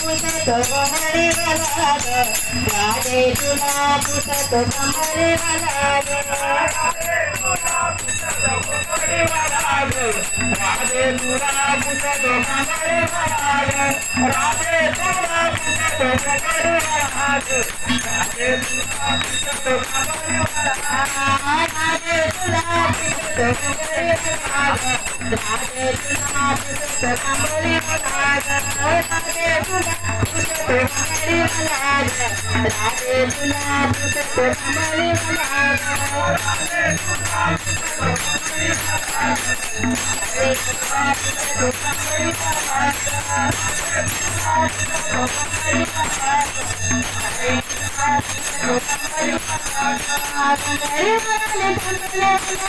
पुसत बहरी वाला राधे तुला पुसत कमरे वाला राधे तुला पुसत कमरे वाला राधे तुला पुसत कमरे वाला राधे तुला पुसत कमरे वाला राधे तुला पुसत कमरे वाला राधे तुला पुसत कमरे वाला राधे तुला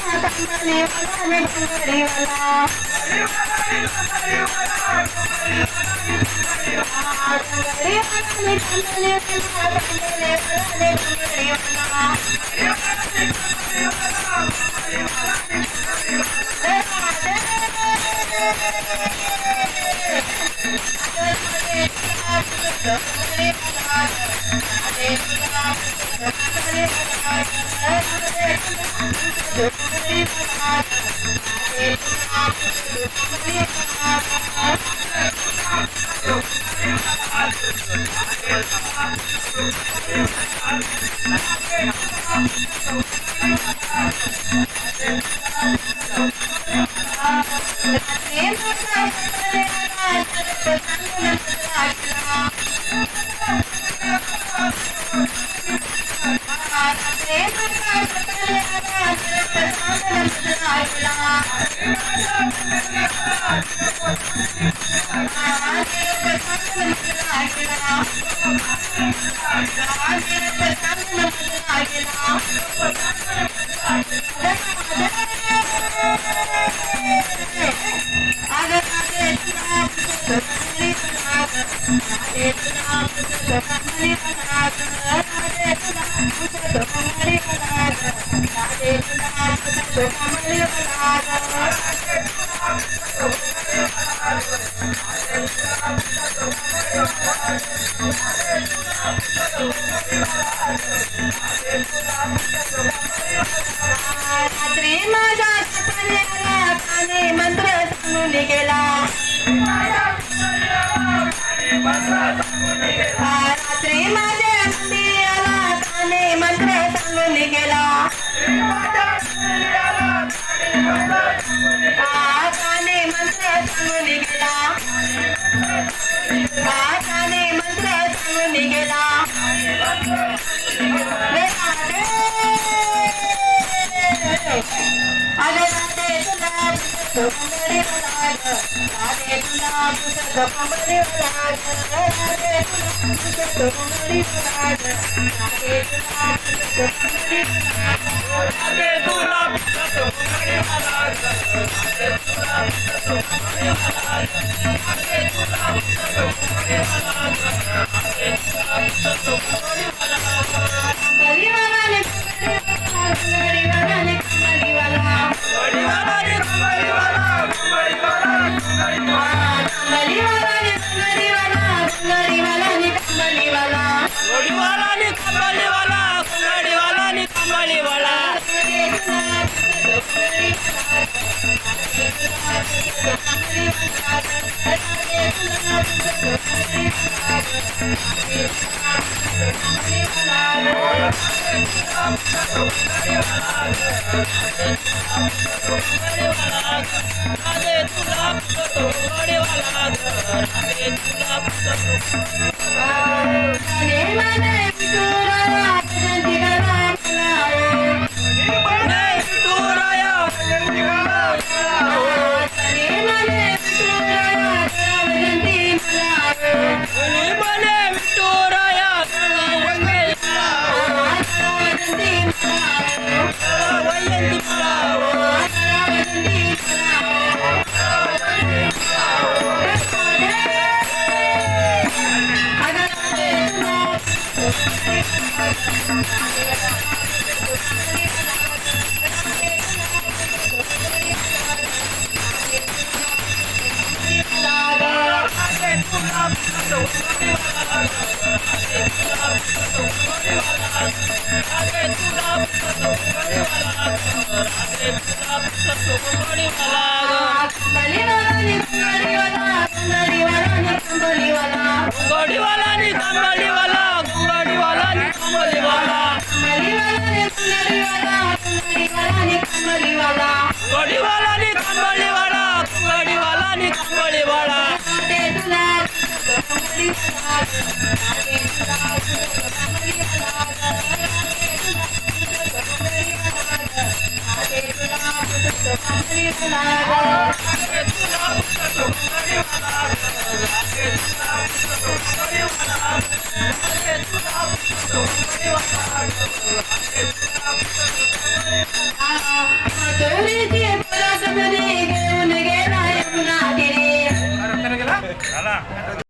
पुसत कमरे वाला राधे तुला पुसत कमरे वाला राधे तुला पुसत कमरे वाला राधे तुला पुसत कमरे घोडीवाला नी कंबलीवाला घोडीवाला नी कंबलीवाला घोडीवाला नी कंबलीवाला घोडीवाला नी कंबलीवाला Thank you.